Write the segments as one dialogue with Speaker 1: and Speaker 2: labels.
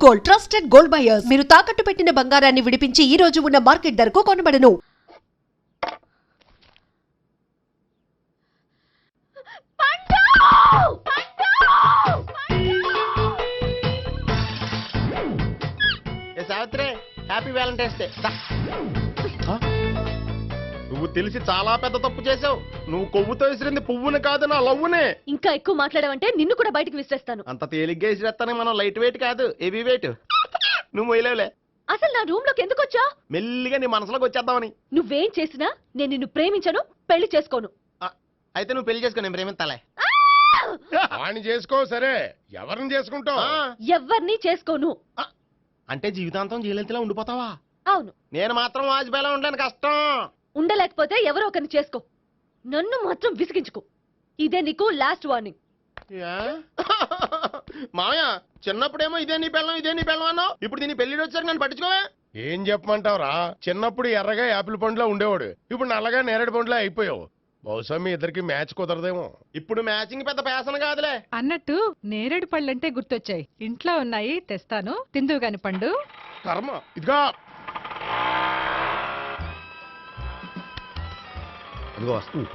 Speaker 1: Gold trusted gold buyers. మీరు తాకట్టు పెట్టిన బంగారాన్ని విడిపించి ఈ రోజు ఉన్న మార్కెట్ ధరకు కొనబడను.
Speaker 2: Savitri, happy Valentine's day. నువ్వు తెలిసి చాలా పెద్ద తప్పు చేసావు. నువ్వు కొవ్వుతో విసిరింది పువ్వుని కాదు, నా లవ్వునే.
Speaker 3: ఇంకా ఎక్కువ మాట్లాడవంటే నిన్ను కూడా బయటికి విసిరేస్తాను.
Speaker 2: అంత తేలిగ్గా విసిరేస్తానే, మనం లైట్ వెయిట్ కాదు, హెవీ వెయిట్. నువ్వు మొయ్యలేవులే.
Speaker 3: అసలు నా రూమ్ లోకి ఎందుకు వచ్చా?
Speaker 2: మెల్లిగా నీ మనసులోకి వచ్చేద్దామని.
Speaker 3: నువ్వేం చేసినా నేను నిన్ను ప్రేమించను, పెళ్లి చేసుకోను.
Speaker 2: అయితే నువ్వు పెళ్లి చేసుకో, నేను ప్రేమిస్తాలే.
Speaker 4: వాణ్ణి చేసుకో. సరే, ఎవరిని చేసుకుంటావు?
Speaker 3: ఎవరిని చేసుకోను.
Speaker 2: అంటే జీవితాంతం జయలలితలా ఉండిపోతావా?
Speaker 3: అవును.
Speaker 2: నేను మాత్రం వాజ్పేయిలా ఉండడానికి కష్టం.
Speaker 3: ఉండలేకపోతే ఎవరో ఒకరిని చేసుకో, నన్ను మాత్రం విసిగించుకో. ఇదే నీకు లాస్ట్ వార్నింగ్.
Speaker 2: మామయ్య, చిన్నప్పుడేమో ఇదే నీ పెళ్ళం అన్నావు. ఇప్పుడు దీని పెళ్లి వచ్చాక నన్ను పట్టించుకోవా?
Speaker 4: ఏం చెప్పమంటావురా? చిన్నప్పుడు ఎర్రగా యాపిల్ పండులో ఉండేవాడు, ఇప్పుడు నల్లగా నేరేడు పండులో అయిపోయావు. బహుశా మీ ఇద్దరికి మ్యాచ్ కుదరదేమో.
Speaker 2: ఇప్పుడు మ్యాచింగ్ పెద్ద ఫ్యాషన్ కాదులే.
Speaker 5: అన్నట్టు నేరేడు పళ్ళంటే గుర్తొచ్చాయి. ఇంట్లో ఉన్నాయి, తెస్తాను, తిందువు గాని పండు.
Speaker 4: కర్మ. ఇదిగా
Speaker 2: ఇదిగో వస్తుంది.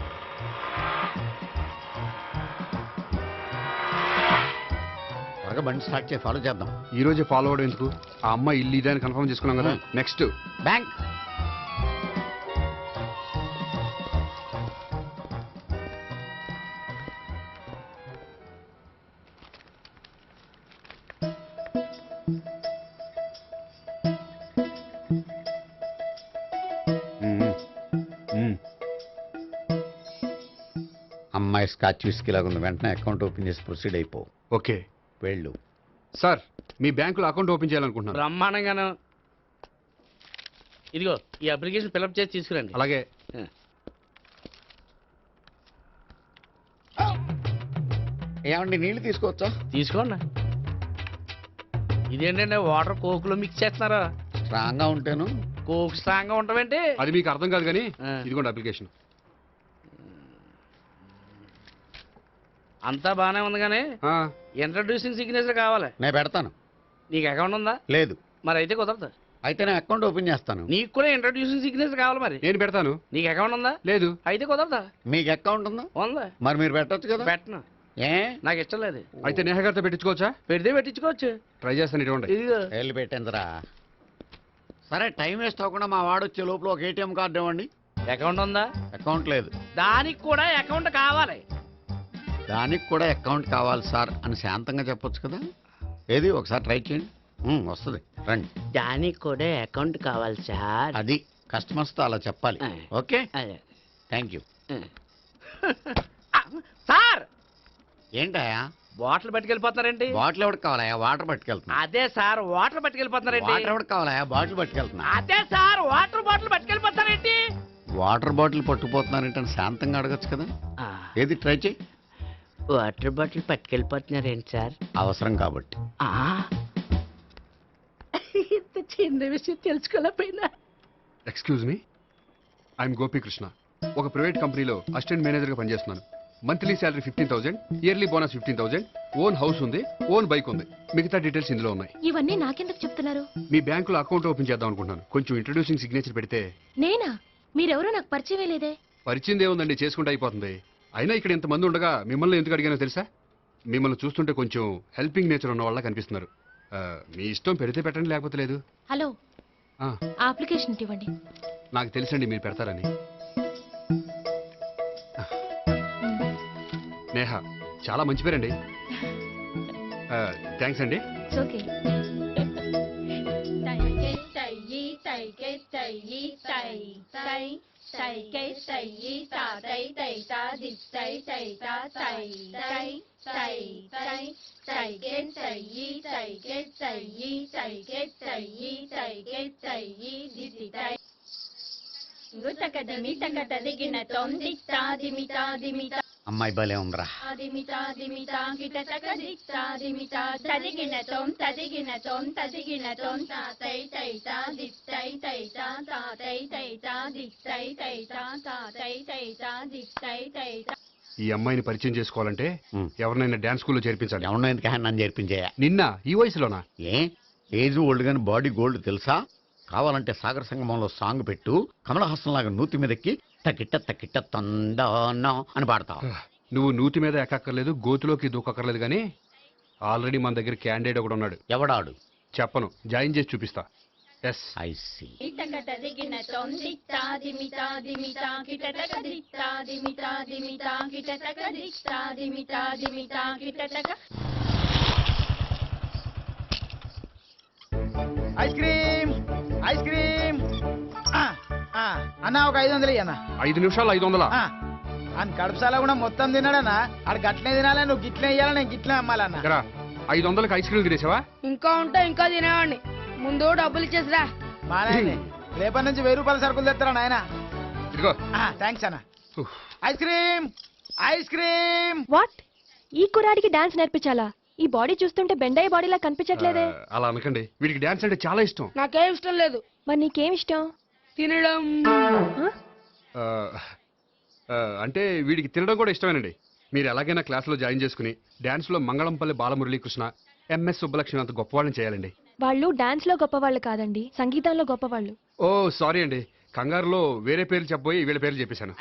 Speaker 2: త్వరగా బండి స్టార్ట్ చేసి ఫాలో చేద్దాం.
Speaker 6: ఈ రోజే ఫాలో అవడం ఎందుకు? ఆ అమ్మాయి ఇల్లు ఇదని కన్ఫర్మ్ చేసుకున్నాం కదా. Next
Speaker 2: bank. అమ్మాయి స్కాచ్ విస్కీ లాగా ఉంది. వెంటనే అకౌంట్ ఓపెన్ చేసి ప్రొసీడ్ అయిపో.
Speaker 6: ఓకే.
Speaker 2: వెళ్ళు.
Speaker 6: సార్, మీ బ్యాంకులో అకౌంట్ ఓపెన్ చేయాలనుకుంటున్నాను.
Speaker 7: బ్రహ్మాండంగాను. ఇదిగో ఈ అప్లికేషన్ ఫిల్అప్ చేసి తీసుకురండి.
Speaker 6: అలాగే.
Speaker 2: ఏమండి, నీళ్లు తీసుకోవచ్చా?
Speaker 7: తీసుకోండి. ఇదేంటంటే వాటర్ కోక్ లో మిక్స్ చేస్తున్నారా?
Speaker 2: స్ట్రాంగ్ గా ఉంటాను.
Speaker 7: కోక్ స్ట్రాంగ్ గా ఉంటావేంటి?
Speaker 6: అది మీకు అర్థం కాదు కానీ ఇదిగోండి అప్లికేషన్.
Speaker 7: అంతా బానే ఉంది కానీ ఇంట్రడ్యూసింగ్ సిగ్నేచర్ కావాలి.
Speaker 2: నేను పెడతాను.
Speaker 7: నీకు అకౌంట్ ఉందా?
Speaker 2: లేదు.
Speaker 7: మరి అయితే కుదరదు.
Speaker 2: అయితే నేను అకౌంట్ ఓపెన్ చేస్తాను.
Speaker 7: నీకు కూడా ఇంట్రడ్యూసింగ్ సిగ్నేచర్ కావాలి. మరి
Speaker 6: నేను పెడతాను.
Speaker 7: నీకు అకౌంట్ ఉందా?
Speaker 6: లేదు.
Speaker 7: అయితే కుదరదా?
Speaker 2: మీకు అకౌంట్ ఉందా?
Speaker 7: ఉందా?
Speaker 2: మరి మీరు పెట్టొచ్చు కదా.
Speaker 7: పెట్టను.
Speaker 2: ఏ?
Speaker 7: నాకు ఇష్టం లేదు.
Speaker 6: అయితే నేహ గారితో పెట్టించుకోవచ్చా?
Speaker 7: పెడితే పెట్టించుకోవచ్చు.
Speaker 6: ట్రై చేస్తాను. ఇటువంటి
Speaker 7: ఇదిగో
Speaker 2: వెళ్ళి పెట్టేందురా. సరే, టైం వేస్ట్ అవ్వకుండా మా వాడు వచ్చే లోపల ఒక ఏటీఎం కార్డు ఇవ్వండి.
Speaker 7: అకౌంట్ ఉందా?
Speaker 2: అకౌంట్ లేదు.
Speaker 7: దానికి కూడా అకౌంట్ కావాలి.
Speaker 2: దానికి కూడా అకౌంట్ కావాలి సార్ అని శాంతంగా చెప్పొచ్చు కదా. ఏది ఒకసారి ట్రై చేయండి. వస్తుంది, రండి.
Speaker 7: దానికి కూడా అకౌంట్ కావాలి సార్.
Speaker 2: అది కస్టమర్స్తో అలా చెప్పాలి. Okay, thank you.
Speaker 7: సార్,
Speaker 2: ఏంటయా
Speaker 7: బాటిల్ పట్టుకెళ్ళిపోతున్నారేంటి?
Speaker 2: బాటిల్ ఎవరికి కావాలయా? వాటర్ పట్టుకెళ్తున్నా.
Speaker 7: అదే సార్, వాటర్ పట్టుకెళ్ళిపోతున్నారేంటి?
Speaker 2: వాటర్ ఎవరికి కావాలయా? బాటిల్ పట్టుకెళ్తున్నా.
Speaker 7: అదే సార్, వాటర్ బాటిల్ పట్టుకెళ్ళిపోతారేంటి?
Speaker 2: వాటర్ బాటిల్ పట్టుకుపోతున్నారంటే శాంతంగా అడగచ్చు కదా. ఏది ట్రై చేయి.
Speaker 7: వాటర్ బాటిల్ పట్టుకెళ్ళిపోతున్నారేంటి సార్?
Speaker 2: అవసరం కాబట్టి.
Speaker 7: ఇంత చిన్న విషయం తెలుసుకోలేకపోయినా.
Speaker 6: Excuse me, I'm Gopikrishna. ఒక ప్రైవేట్ కంపెనీలో అసిస్టెంట్ మేనేజర్గా పనిచేస్తున్నాను. Monthly salary 15,000, yearly bonus 15,000, own house ఉంది, ఓన్ బైక్ ఉంది. మిగతా డీటెయిల్స్ ఇందులో ఉన్నాయి.
Speaker 3: ఇవన్నీ నాకెందుకు చెప్తున్నారు?
Speaker 6: మీ బ్యాంకులో అకౌంట్ ఓపెన్ చేద్దాం అనుకుంటున్నాను. కొంచెం ఇంట్రడ్యూసింగ్ సిగ్నేచర్ పెడితే.
Speaker 3: నేనా? మీరెవరో నాకు పరిచయం లేదే.
Speaker 6: పరిచయం ఏముందండి, చేసుకుంటే అయిపోతుంది. అయినా ఇక్కడ ఇంతమంది ఉండగా మిమ్మల్ని ఎందుకు అడిగానో తెలుసా? మిమ్మల్ని చూస్తుంటే కొంచెం హెల్పింగ్ నేచర్ ఉన్న వాళ్ళ కనిపిస్తున్నారు. మీ ఇష్టం, పెడితే పెట్టండి, లేకపోతే లేదు.
Speaker 3: హలో, అప్లికేషన్ ఇవ్వండి.
Speaker 6: నాకు తెలుసండి మీరు పెడతారని. నేహ, చాలా మంచి పేరండి. థ్యాంక్స్ అండి.
Speaker 2: అమ్మాయి భలే ఉందిరా.
Speaker 6: ఈ అమ్మాయిని పరిచయం చేసుకోవాలంటే ఎవరినైనా డాన్స్ స్కూల్లో చేర్పించాలి.
Speaker 2: ఎవరినో ఎందుకు నన్ను చేర్పించేయా?
Speaker 6: నిన్న ఈ వయసులోనా?
Speaker 2: ఏ ఏజ్ ఓల్డ్ గాని బాడీ గోల్డ్ తెలుసా? కావాలంటే సాగర సంగమంలో సాంగ్ పెట్టు, కమలహాసం లాగా నూతి మీదకి తకిట్ట తకిట్ట తందానా అని పాడతావు.
Speaker 6: నువ్వు నూతి మీద ఎక్కక్కర్లేదు, గోతులోకి దూకక్కర్లేదు, కానీ ఆల్రెడీ మన దగ్గర క్యాండిడేట్ ఒకడు ఉన్నాడు.
Speaker 2: ఎవడాడు?
Speaker 6: చెప్పను, జాయిన్ చేసి చూపిస్తా. Yes,
Speaker 2: I see.
Speaker 8: Ice cream ice cream అన్న ఒక 500 అన్న
Speaker 6: 5 నిమిషాలు 500.
Speaker 8: అని కడుపుసాల కూడా మొత్తం తిన్నాడన్నా. ఆడు గట్లే తినాలి, నువ్వు గిట్లే ఇయ్యాలి, నేను గిట్లే అమ్మాలన్న.
Speaker 6: 500కి ఐస్ క్రీమ్ తినేసావా?
Speaker 9: ఇంకా ఉంటే ఇంకా తినేవాడిని. ముందు డబ్బులు ఇచ్చేసిరా.
Speaker 8: మానే రేపటి నుంచి 1000 రూపాయల సరుకులు తెస్తారా నాయన.
Speaker 6: ఇదిగో.
Speaker 8: థ్యాంక్స్ అన్న. Ice cream ice cream.
Speaker 3: What? ఈ కుర్రాడికి డాన్స్ నేర్పించాలా? ఈ బాడీ చూస్తుంటే బెండయ్య బాడీలా కనిపించట్లేదే.
Speaker 6: అలా అనకండి, వీడికి డాన్స్ అంటే చాలా ఇష్టం.
Speaker 9: నాకేం ఇష్టం లేదు.
Speaker 3: మరి నీకేం ఇష్టం?
Speaker 9: తినడం.
Speaker 6: ఆ, అంటే వీడికి తినడం కూడా ఇష్టమేనండి. మీరు ఎలాగైనా క్లాస్లో జాయిన్ చేసుకుని డాన్స్లో మంగళంపల్లి బాలమురళీకృష్ణ, ఎంఎస్ సుబ్బలక్ష్మి అంత గొప్పవాళ్ళని చేయాలండి.
Speaker 3: వాళ్ళు డాన్స్ లో గొప్పవాళ్ళు కాదండి, సంగీతంలో గొప్పవాళ్ళు.
Speaker 6: ఓ సారీ అండి, కంగారులో వేరే పేర్లు చెప్పబోయి వీళ్ళ పేర్లు చెప్పేశాను.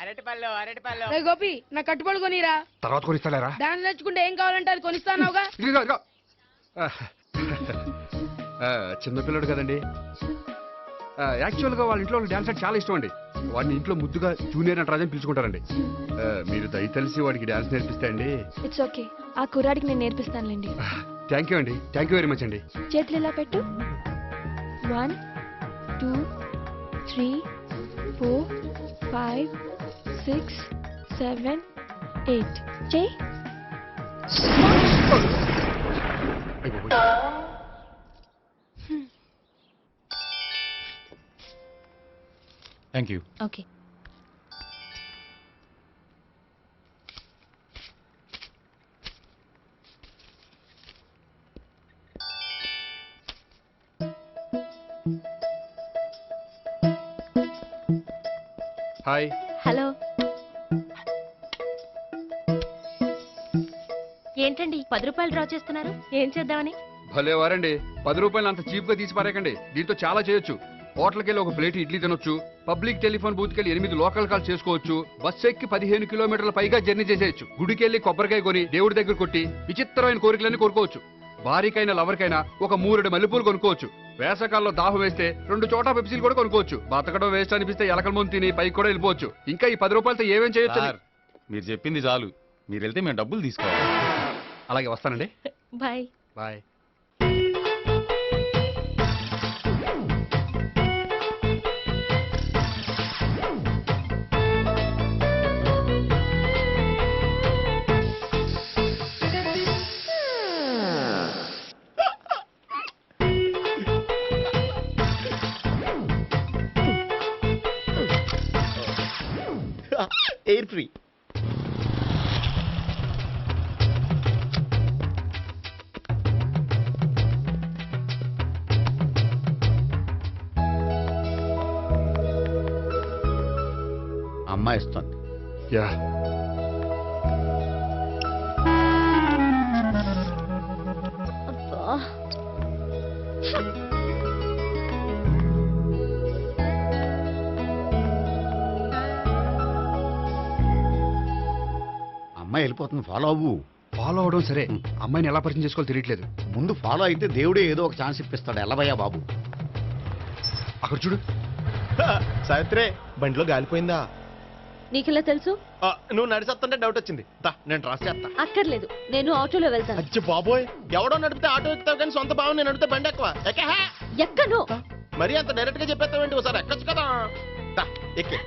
Speaker 9: రే గోపి, నా కట్టుబడి కొనిరా.
Speaker 6: తర్వాత కొనిస్తారా?
Speaker 9: డాన్స్ నేర్చుకుంటే ఏం కావాలంటే అది కొనిస్తానావుగా.
Speaker 6: ఇదిగో, ఇదిగో. చిన్నపిల్లడు కదండి. యాక్చువల్గా వాళ్ళ ఇంట్లో డాన్స్ అంటే చాలా ఇష్టం అండి. వాడిని ఇంట్లో ముద్దుగా జూనియర్ నటరాజని పిలుచుకుంటారండి. మీరు దయతలిసి వాడికి డాన్స్ నేర్పిస్తే అండి.
Speaker 3: ఇట్స్ ఓకే, ఆ కుర్రాడికి నేను నేర్పిస్తానులేండి.
Speaker 6: థ్యాంక్ యూ అండి, థ్యాంక్ యూ వెరీ మచ్ అండి.
Speaker 3: చేతులు ఇలా పెట్టు. 1 2 3 4 5 6 7 8 చెయ్యి.
Speaker 10: Thank you.
Speaker 3: Okay.
Speaker 6: Hi.
Speaker 3: Hello. ఏంటండి 10 రూపాయలు డ్రా చేస్తున్నారు? ఏం చేద్దామని?
Speaker 6: భలే వారండి, 10 రూపాయలు అంత చీప్ గా తీసి పారేకండి. దీంతో చాలా చేయొచ్చు. హోటల్కి వెళ్ళి ఒక ప్లేట్ ఇడ్లీ తినొచ్చు, పబ్లిక్ టెలిఫోన్ బూత్కి వెళ్ళి 8 లోకల్ కాల్ చేసుకోవచ్చు, బస్ ఎక్కి 15 కిలోమీటర్ల పైగా జర్నీ చేసేయచ్చు, గుడికి వెళ్ళి కొబ్బరికాయ కొని దేవుడి దగ్గర కొట్టి విచిత్రమైన కోరికలన్నీ కోరుకోవచ్చు, భారీకైనా లవర్కైనా ఒక 3 మల్లెపూలు కొనుక్కోవచ్చు, వేసవకాలంలో దాహం వేస్తే 2 చోటా పెప్సీలు కూడా కొనుక్కోవచ్చు, బతకడం వేస్ట్ అనిపిస్తే ఎలకల ముందు తిని పైకి కూడా వెళ్ళిపోవచ్చు. ఇంకా ఈ 10 రూపాయలతో ఏమేం చేయొచ్చు?
Speaker 10: మీరు చెప్పింది చాలు, మీరు వెళ్తే మేము డబ్బులు తీసుకోవాలి.
Speaker 6: అలాగే వస్తానండి.
Speaker 3: బాయ్.
Speaker 6: బాయ్.
Speaker 10: Air free.
Speaker 2: అమ్మాయి ఇస్తుంది.
Speaker 6: యా.
Speaker 2: అమ్మాయి వెళ్ళిపోతుంది, ఫాలో అవ్వు.
Speaker 6: ఫాలో అవడం సరే, అమ్మాయిని ఎలా పరిచయం చేసుకోవాలో తెలియట్లేదు.
Speaker 2: ముందు ఫాలో అయితే దేవుడే ఏదో ఒక ఛాన్స్ ఇప్పిస్తాడు. ఎల్లవయ్యా బాబు.
Speaker 6: అక్కడ చూడు.
Speaker 10: సావిత్రే, బండిలో గాలిపోయిందా?
Speaker 3: నీకెలా తెలుసు?
Speaker 10: నువ్వు నడిచేస్తుంటే డౌట్ వచ్చింది. నేను ట్రాస్ చేస్తా.
Speaker 3: అక్కర్లేదు, నేను ఆటోలో వెళ్తాను.
Speaker 10: అచ్చి బాబోయ్, ఎవడో నడిపితే ఆటో ఎక్కుతావు కానీ సొంత భావం నేను నడిపితే బండి ఎక్కువ.
Speaker 3: ఎక్కను.
Speaker 10: మరి అంత డైరెక్ట్ గా చెప్పేస్తావేంటి? ఒకసారి ఎక్కొచ్చు కదా. ఎక్కే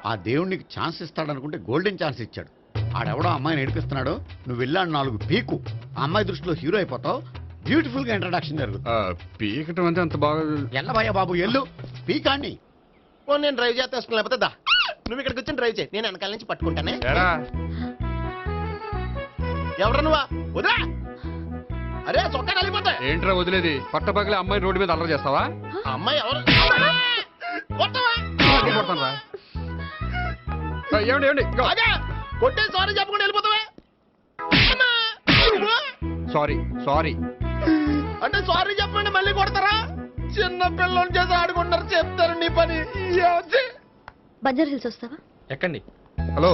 Speaker 2: ఆ దేవుడికి ఛాన్స్ ఇస్తాడనుకుంటే గోల్డెన్ ఛాన్స్ ఇచ్చాడు. ఆడెవడో అమ్మాయిని ఏడిపిస్తున్నాడు, నువ్వు వెళ్ళాడు 4 పీకు. ఆ అమ్మాయి దృష్టిలో హీరో అయిపోతావు. బ్యూటిఫుల్ గా ఇంట్రడక్షన్ జరుగుతుంది.
Speaker 6: పీకటం అంటే అంత బాగా.
Speaker 2: ఎల్లబయ్యా బాబు, ఎల్లు పీకాన్ని.
Speaker 10: నేను డ్రైవ్ చేస్తాను, లేకపోతే దా నువ్వు ఇక్కడికి వచ్చి డ్రైవ్ చేయి, నేను వెనకాల నుంచి పట్టుకుంటానే. ఎవరు నువ్వా? వదిలా. అరే చొక్కా కలిపోతా.
Speaker 6: ఏంట్రా వదిలేది? పట్టపగలే అమ్మాయి రోడ్డు మీద అల్లరి చేస్తావా?
Speaker 10: అమ్మాయి ఎవరు?
Speaker 6: ఏమండి ఏమండి,
Speaker 10: కొట్టే సారీ చెప్పకుండా వెళ్ళిపోతావా?
Speaker 6: Sorry sorry.
Speaker 10: అంటే సారీ చెప్పండి మళ్ళీ కొడతారా? చిన్న పిల్లలు చేసి ఆడుకుంటారు, చెప్తారు నీ పని.
Speaker 3: బంజారా హిల్స్ వస్తావా?
Speaker 10: ఎక్కండి.
Speaker 6: Hello,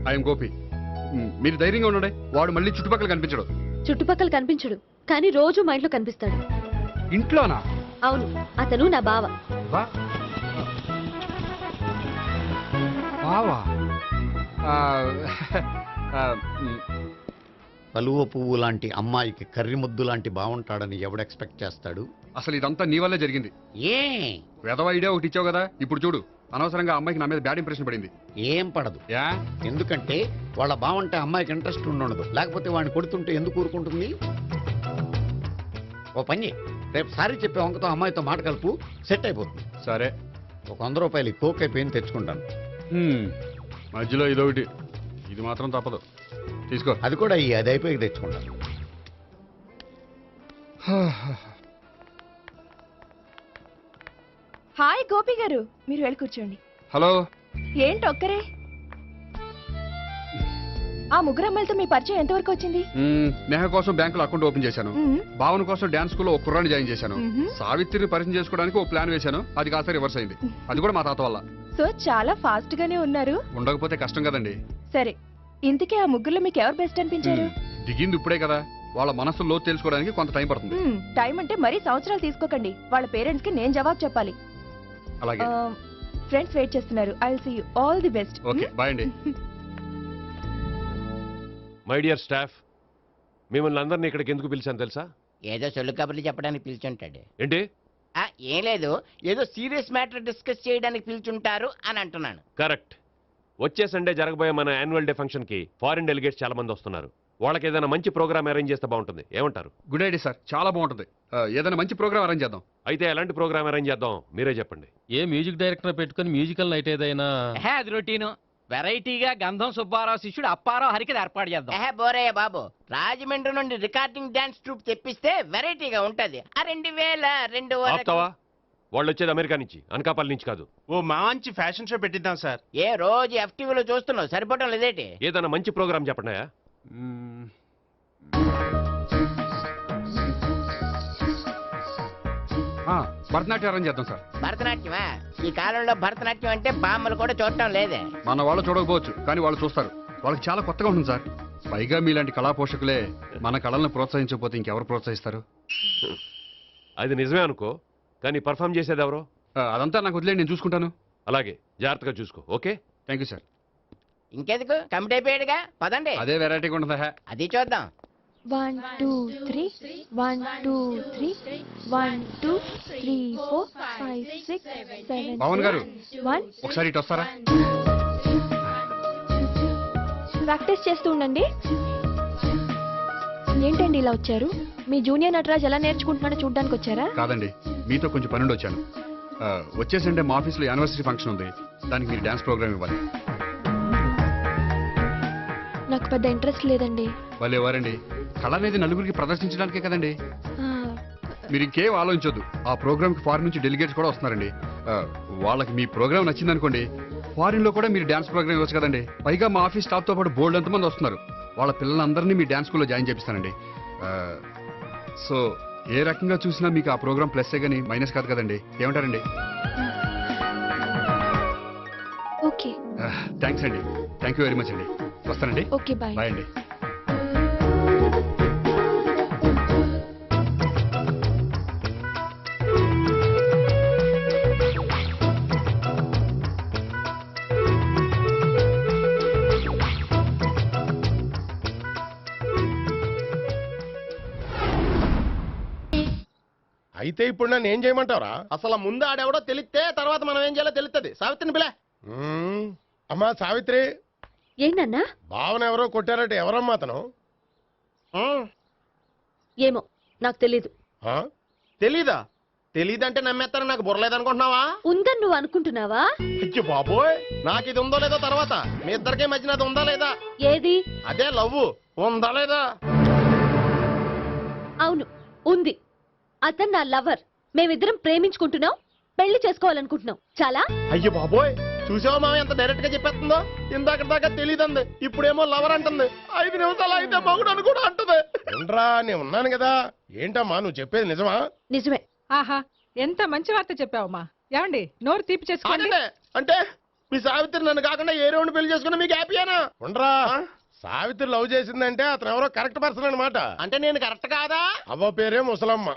Speaker 6: I'm Gopi. మీరు ధైర్యంగా ఉండండి. వాడు మళ్ళీ చుట్టుపక్కల కనిపించడు.
Speaker 3: చుట్టుపక్కల కనిపించడు, కానీ రోజు మా ఇంట్లో కనిపిస్తాడు.
Speaker 6: ఇంట్లోనా?
Speaker 3: అవును, అతను నా బావ.
Speaker 6: బావా?
Speaker 2: కలువ పువ్వు లాంటి అమ్మాయికి కర్రి ముద్దు లాంటి బాగుంటాడని ఎవడు ఎక్స్పెక్ట్ చేస్తాడు?
Speaker 6: అసలు ఇదంతా నీ వల్లే జరిగింది.
Speaker 2: ఏ
Speaker 6: వెధవ ఐడియా ఒకటి ఇచ్చావు కదా, ఇప్పుడు చూడు. అనవసరంగా అమ్మాయికి నా మీద బ్యాడ్ ఇంప్రెషన్ పడింది.
Speaker 2: ఏం పడదు.
Speaker 6: యా?
Speaker 2: ఎందుకంటే వాళ్ళ బాగుంటే అమ్మాయికి ఇంట్రెస్ట్ ఉండదు. లేకపోతే వాడిని కొడుతుంటే ఎందుకు ఊరుకుంటుంది? ఓ పని చెయ్. రేపు సారీ చెప్పే వంకతో అమ్మాయితో మాట కలుపు, సెట్ అయిపోతుంది.
Speaker 6: సరే,
Speaker 2: ఒక 100 రూపాయలు కోక్ అయిపోయింది తెచ్చుకుంటాను.
Speaker 6: మధ్యలో ఇదొకటి, ఇది మాత్రం తప్పదు. తీసుకో.
Speaker 2: అది కూడా అది అయిపోయి తెచ్చుకుంటాను.
Speaker 11: హాయ్ గోపి గారు, మీరు వెళ్ళి కూర్చోండి.
Speaker 6: హలో.
Speaker 11: ఏంటి ఒక్కరే? ఆ ముగ్గురు అమ్మాయిలతో మీ పరిచయం ఎంతవరకు వచ్చింది?
Speaker 6: నేహ కోసం బ్యాంకులో అకౌంట్ ఓపెన్ చేశాను. భావన కోసం డాన్స్ స్కూల్లో ఒక కుర్రాన్ని జాయిన్ చేశాను. సావిత్రిని పరిచయం చేసుకోవడానికి ఒక ప్లాన్ వేశాను. అది కాస్త రివర్స్ అయింది. అది కూడా మా తాత వల్ల.
Speaker 11: సో చాలా ఫాస్ట్ గానే ఉన్నారు.
Speaker 6: ఉండకపోతే కష్టం కదండి.
Speaker 11: సరే, ఇంతకీ ఆ ముగ్గురులో మీకు ఎవరు బెస్ట్ అనిపించారు?
Speaker 6: దిగింది ఇప్పుడే కదా, వాళ్ళ మనసు లోతు తెలుసుకోవడానికి కొంత టైం పడుతుంది.
Speaker 11: టైం అంటే మరీ సంవత్సరాలు తీసుకోకండి. వాళ్ళ పేరెంట్స్ కి నేను జవాబు చెప్పాలి.
Speaker 6: అలాగే.
Speaker 11: ఫ్రెండ్స్ వెయిట్ చేస్తున్నారు. I will see you. All the best.
Speaker 6: Okay, bye అండి.
Speaker 12: మై డియర్ స్టాఫ్, మిమ్మల్ని అందరినీ ఇక్కడికి ఎందుకు పిలిచాను తెలుసా?
Speaker 7: ఏదో సొల్లు కబుర్లు చెప్పడానికి పిలిచుంటాడు.
Speaker 12: ఏంటి?
Speaker 7: ఏం లేదు, ఏదో సీరియస్ మ్యాటర్ డిస్కస్ చేయడానికి పిలిచుంటారు అని అంటున్నాను.
Speaker 12: కరెక్ట్. వచ్చే సండే జరగబోయే మన యాన్యువల్ డే ఫంక్షన్ కి ఫారిన్ డెలిగేట్స్ చాలా మంది వస్తున్నారు. వాళ్ళకి ఏదైనా మంచి ప్రోగ్రామ్ అరేంజ్ చేస్తే బాగుంటుంది. ఏమంటారు?
Speaker 6: గుడ్ ఐడియా సార్, చాలా బాగుంటుంది. ఏదైనా మంచి ప్రోగ్రామ్ అరేంజ్ చేద్దాం.
Speaker 12: అయితే ఎలాంటి ప్రోగ్రామ్ అరేంజ్ చేద్దాం మీరే చెప్పండి.
Speaker 10: ఏ మ్యూజిక్ డైరెక్టర్ పెట్టుకుని మ్యూజికల్ నైట్ ఏదైనా?
Speaker 7: అది రొటీను. వెరైటీగా గంధం సుబ్బారావు శిష్యుడు అప్పారావు హరికి ఏర్పాటు చేద్దాం. బోరయ్య బాబు, రాజమండ్రి నుండి రికార్డింగ్ డాన్స్ ట్రూప్ తెప్పిస్తే వెరైటీగా ఉంటది. 2002
Speaker 12: ఆపుతావా? వాళ్ళు వచ్చేది అమెరికా నుంచి, అనకాపల్లి నుంచి కాదు.
Speaker 10: ఓ మంచి ఫ్యాషన్ షో పెట్టిద్దాం సార్.
Speaker 7: ఏ రోజు FTVలో చూస్తున్నావు, సరిపోవటం లేదేటి?
Speaker 12: ఏదైనా మంచి ప్రోగ్రామ్ చెప్పండి.
Speaker 6: భరతనాట్యం అరేంజ్ చేద్దాం సార్.
Speaker 7: భరతనాట్యమా? ఈ కాలంలో భరతనాట్యం అంటే బామ్మలు కూడా చూడటం లేదే.
Speaker 6: మన వాళ్ళు చూడకపోవచ్చు, కానీ వాళ్ళు చూస్తారు. వాళ్ళకి చాలా కొత్తగా ఉంటుంది సార్. పైగా మీలాంటి కళా పోషకులే మన కళలను ప్రోత్సహించకపోతే ఇంకెవరు ప్రోత్సహిస్తారు?
Speaker 12: అది నిజమే అనుకో, కానీ పర్ఫామ్ చేసేది ఎవరో?
Speaker 6: అదంతా నాకు వదిలేండి, నేను చూసుకుంటాను.
Speaker 12: అలాగే, జాగ్రత్తగా చూసుకో. Okay,
Speaker 6: thank you sir.
Speaker 7: ఇంకెందుకు, కమిటీ అయిపోయాడుగా, పదండి.
Speaker 6: అదే వెరైటీగా ఉంటుందా?
Speaker 7: అది చూద్దాం.
Speaker 11: 1 2 3 1 2 3 1 2 3 4 5 6 7
Speaker 6: పవన్ గారు,
Speaker 11: 1
Speaker 6: ఒకసారి ఇటు వస్తారా?
Speaker 11: ప్రాక్టీస్ చేస్తూ ఉండండి. ఏంటండి ఇలా వచ్చారు? మీ జూనియర్ నటరాజ్ ఎలా నేర్చుకుంటున్నాడో చూడడానికి వచ్చారా?
Speaker 6: కాదండి, మీతో కొంచెం పనుండి వచ్చాను. వచ్చేసంటే మా ఆఫీస్లో యానివర్సరీ ఫంక్షన్ ఉంది, దానికి మీరు డాన్స్ ప్రోగ్రామ్ ఇవ్వాలి.
Speaker 11: నాకు పెద్ద ఇంట్రెస్ట్ లేదండి.
Speaker 6: వాళ్ళు ఎవరండి? కళ అనేది నలుగురికి ప్రదర్శించడానికే కదండి. మీరు ఇంకేం ఆలోచించొద్దు. ఆ ప్రోగ్రామ్కి ఫారిన్ నుంచి డెలిగేట్స్ కూడా వస్తున్నారండి. వాళ్ళకి మీ ప్రోగ్రామ్ నచ్చిందనుకోండి, ఫారిన్ లో కూడా మీరు డాన్స్ ప్రోగ్రామ్ ఇవ్వచ్చు కదండి. పైగా మా ఆఫీస్ స్టాఫ్ తో పాటు బోల్డ్ ఎంతమంది వస్తున్నారు. వాళ్ళ పిల్లలందరినీ మీ డాన్స్ స్కూల్లో జాయిన్ చేపిస్తానండి. సో ఏ రకంగా చూసినా మీకు ఆ ప్రోగ్రామ్ ప్లస్సే కానీ మైనస్ కాదు కదండి. ఏమంటారండి?
Speaker 11: ఓకే,
Speaker 6: థ్యాంక్స్ అండి. థ్యాంక్ యూ వెరీ మచ్ అండి. వస్తానండి.
Speaker 11: Okay, bye.
Speaker 6: బాయ్ అండి.
Speaker 4: అయితే ఇప్పుడు నన్ను ఏం చేయమంటావరా?
Speaker 10: అసలు ముందు ఆడెవడో తెలిస్తే తర్వాత మనం ఏం చేయాలో తెలుస్తుంది. సావిత్రిని పిల్ల.
Speaker 4: అమ్మా సావిత్రి.
Speaker 3: ఏంటన్నా?
Speaker 4: భావన ఎవరో కొట్టారట, ఎవరమ్మా అతను?
Speaker 3: ఏమో నాకు తెలీదు.
Speaker 10: తెలీదా? తెలీదంటే నమ్మేస్తారని నాకు బుర్రలేదనుకుంటున్నావా?
Speaker 3: ఉందని నువ్వు అనుకుంటున్నావా?
Speaker 10: అయ్యో బాబోయ్, నాకు ఇది ఉందో లేదో తర్వాత. మీ ఇద్దరికే మధ్యన అది ఉందా లేదా?
Speaker 3: ఏది?
Speaker 10: అదే లవ్ ఉందా లేదా?
Speaker 3: అవును, ఉంది. అతను నా లవర్. మేమిద్దరం ప్రేమించుకుంటున్నాం, పెళ్లి చేసుకోవాలనుకుంటున్నాం. చాలా.
Speaker 10: అయ్యో బాబోయ్, చూసావా మామ ఎంత డైరెక్ట్ గా చెప్పేస్తుందో? ఇందాక దాకా తెలియదండి, ఇప్పుడేమో లవర్ అంటుంది. 5 నిమిషాలు అయితే మగుడు అని కూడా అంటుంది.
Speaker 4: ఉండరా, నేను ఉన్నాను కదా. ఏంటమ్మా నువ్వు చెప్పేది నిజమా?
Speaker 3: నిజమే.
Speaker 5: ఆహా ఎంత మంచి వార్త చెప్పావమ్మా. ఏమండి నోరు తీపి చేసుకోండి.
Speaker 10: అంటే మీ సావిత్రి నన్ను కాకుండా ఏ రౌండ్ పెళ్లి చేసుకున్నా మీకు హ్యాపీయేనా?
Speaker 4: ఉండరా, సావిత్రి లవ్ చేసిందంటే అతను ఎవరో కరెక్ట్ పర్సన్ అనమాట.
Speaker 10: అంటే నేను కరెక్ట్ కాదా?
Speaker 4: అవ్వ పేరే ముసలమ్మ.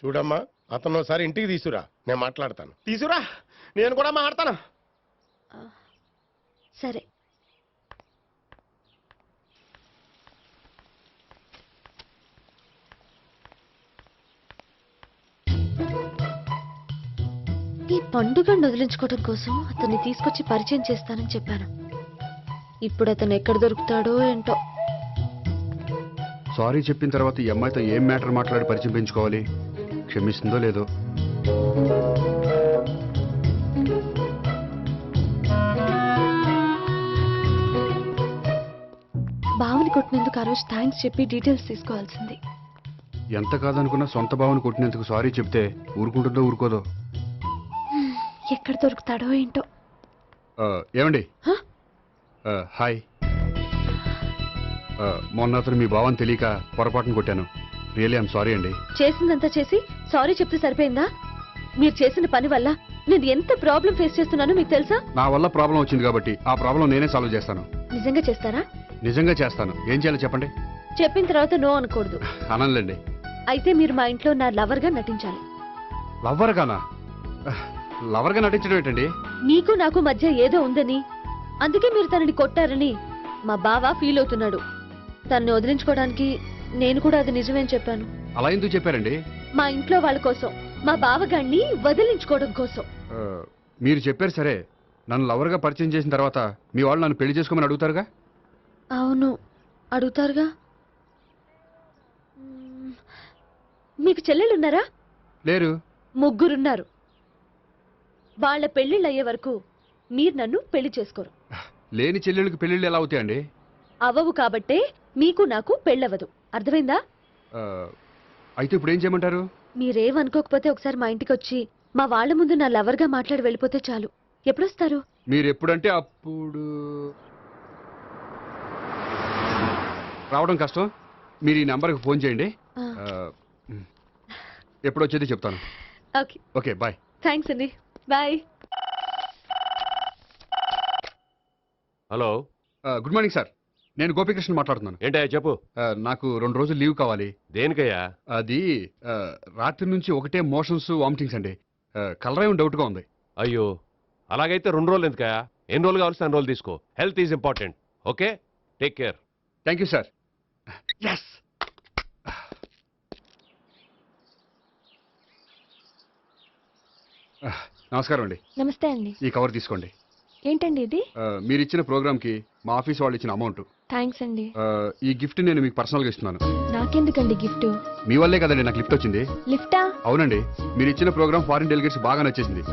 Speaker 4: చూడమ్మా, అతను ఒకసారి ఇంటికి తీసుకురా, నేను మాట్లాడతాను.
Speaker 10: తీసురా, నేను కూడా మాట్లాడతాను.
Speaker 3: సరే. ఈ పండుగను వదిలించుకోవడం కోసం అతన్ని తీసుకొచ్చి పరిచయం చేస్తానని చెప్పాను. ఇప్పుడు అతను ఎక్కడ దొరుకుతాడో ఏంటో.
Speaker 6: సారీ చెప్పిన తర్వాత ఈ అమ్మాయితో ఏం మ్యాటర్ మాట్లాడి పరిచయం పెంచుకోవాలి? క్షమిస్తుందో లేదో.
Speaker 11: బావని కొట్టినందుకు ఆ రోజు థ్యాంక్స్ చెప్పి డీటెయిల్స్ తీసుకోవాల్సింది.
Speaker 6: ఎంత కాదనుకున్నా సొంత భావన కొట్టినందుకు సారీ చెప్తే ఊరుకుంటుందో ఊరుకోదో.
Speaker 11: ఎక్కడ దొరుకుతాడో ఏంటో.
Speaker 6: ఏమండి? హాయ్. మొన్న అతను మీ భావన తెలియక పొరపాటును కొట్టాను. రియల్లీ ఐఎమ్ సారీ అండి.
Speaker 3: చేసిందంతా చేసి సారీ చెప్తే సరిపోయిందా? మీరు చేసిన పని వల్ల నేను ఎంత ప్రాబ్లం ఫేస్ చేస్తున్నానో మీకు తెలుసా?
Speaker 6: నా వల్ల ప్రాబ్లం వచ్చింది కాబట్టి ఆ ప్రాబ్లం నేనే సాల్వ్ చేస్తాను.
Speaker 3: నిజంగా చేస్తారా?
Speaker 6: నిజంగా చేస్తాను. ఏం చేయాలో చెప్పండి.
Speaker 3: చెప్పిన తర్వాత నో అనకూడదు.
Speaker 6: అనంలేండి.
Speaker 3: అయితే మీరు మా ఇంట్లో నా లవర్ గా నటించాలి.
Speaker 6: లవ్వర్ గానా? లవర్ గా నటించడం ఏంటండి?
Speaker 3: నీకు నాకు మధ్య ఏదో ఉందని, అందుకే మీరు తనని కొట్టారని మా బావ ఫీల్ అవుతున్నాడు. తనని వదిలించుకోవడానికి నేను కూడా అది నిజమేని చెప్పాను.
Speaker 6: అలా ఎందుకు చెప్పారండి?
Speaker 3: మా ఇంట్లో వాళ్ళ కోసం, మా బావగాన్ని వదిలించుకోవడం కోసం.
Speaker 6: మీరు చెప్పారు సరే, నన్ను లవర్ గా పరిచయం చేసిన తర్వాత మీ వాళ్ళు నన్ను పెళ్లి చేసుకోమని అడుగుతారుగా?
Speaker 3: అవును, అడుగుతారుగా. మీకు చెల్లెలున్నారా?
Speaker 6: లేరు.
Speaker 3: ముగ్గురున్నారు. వాళ్ళ పెళ్లిళ్ళు అయ్యే వరకు మీరు నన్ను పెళ్లి చేసుకోరు.
Speaker 6: లేని చెల్లెళ్ళకి పెళ్లిళ్ళు ఎలా అవుతాయండి?
Speaker 3: అవ్వవు కాబట్టే మీకు నాకు పెళ్ళవదు. అర్థమైందా?
Speaker 6: అయితే ఇప్పుడు ఏం చేయమంటారు?
Speaker 3: మీరేమనుకోకపోతే ఒకసారి మా ఇంటికి వచ్చి మా వాళ్ళ ముందు నా లవర్ గా మాట్లాడి వెళ్ళిపోతే చాలు. ఎప్పుడొస్తారు?
Speaker 6: మీరు ఎప్పుడంటే అప్పుడు. రావడం కష్టం. మీరు ఈ నెంబర్కి ఫోన్ చేయండి. ఎప్పుడు వచ్చేది చెప్తాను.
Speaker 3: ఓకే.
Speaker 6: Okay, bye.
Speaker 3: థ్యాంక్స్ అండి. Bye.
Speaker 12: Hello.
Speaker 6: Good morning sir. నేను గోపికృష్ణ మాట్లాడుతున్నాను.
Speaker 12: ఏంటయ్యా చెప్పు.
Speaker 6: నాకు 2 రోజులు లీవ్ కావాలి.
Speaker 12: దేనికయ్యా?
Speaker 6: అది రాత్రి నుంచి ఒకటే మోషన్స్, వామిటింగ్స్ అండి. కలరేం డౌట్గా ఉంది.
Speaker 12: అయ్యో, అలాగైతే 2 రోజులు ఎందుకయ్యా? ఎన్ని రోజులు కావాల్సి అన్ని రోజులు తీసుకో. Health is important. Okay, take care.
Speaker 6: Thank you sir. Yes. నమస్కారం అండి.
Speaker 11: నమస్తే అండి.
Speaker 6: ఈ కవర్ తీసుకోండి.
Speaker 11: ఏంటండి ఇది?
Speaker 6: మీరు ఇచ్చిన ప్రోగ్రామ్కి మా ఆఫీస్ వాళ్ళు ఇచ్చిన అమౌంట్.
Speaker 11: థ్యాంక్స్ అండి.
Speaker 6: ఈ గిఫ్ట్ నేను మీకు పర్సనల్గా ఇస్తున్నాను.
Speaker 11: నాకెందుకండి గిఫ్ట్?
Speaker 6: మీ వల్లే కదండి నాకు లిఫ్ట్ వచ్చింది.
Speaker 11: లిఫ్టా?
Speaker 6: అవునండి, మీరు ఇచ్చిన ప్రోగ్రామ్ ఫారిన్ డెలిగేట్స్ బాగా నచ్చేసింది.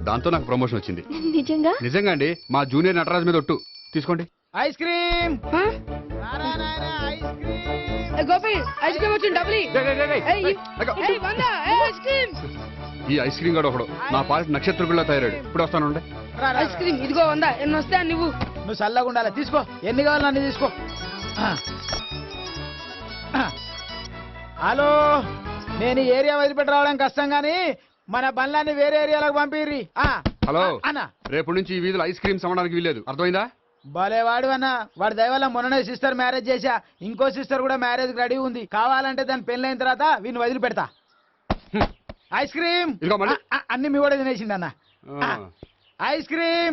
Speaker 6: దాంతో నాకు ప్రమోషన్ వచ్చింది.
Speaker 11: నిజంగా?
Speaker 6: నిజంగా అండి. మా జూనియర్ నటరాజ్ మీద ఒట్టు. తీసుకోండి.
Speaker 8: Ice cream.
Speaker 9: Gopi ice cream వచ్చింది. డబ్బులు
Speaker 6: ఈ ఐస్ క్రీమ్ గడ ఒకడు నా పాలిట నక్షత్ర పిల్ల తయారాడు. ఇప్పుడు వస్తాను.
Speaker 9: ఐస్ క్రీమ్ ఇదిగో 100. ఎన్ని వస్తా నువ్వు?
Speaker 8: నువ్వు చల్లగా ఉండాలి. తీసుకో, ఎన్ని కావాలి అన్ని తీసుకో. హలో, నేను ఈ ఏరియా వదిలిపెట్టి రావడం కష్టం గానీ మన బండ్లన్నీ వేరే ఏరియాలకు పంపిర్రి.
Speaker 6: హలో
Speaker 8: అన్న,
Speaker 6: రేపు నుంచి ఈ వీధిలో ఐస్ క్రీమ్స్ అమ్మడానికి వీలేదు. అర్థమైందా?
Speaker 8: భలేవాడు అన్న. వాడి దయవల్ల మొన్ననే సిస్టర్ మ్యారేజ్ చేశా. ఇంకో సిస్టర్ కూడా మ్యారేజ్ రెడీ ఉంది. కావాలంటే దాని పెళ్ళైన తర్వాత వీడిని వదిలిపెడతా. ఐస్ క్రీమ్ అన్ని మీ కూడా తినేసిండి అన్న. Ice cream.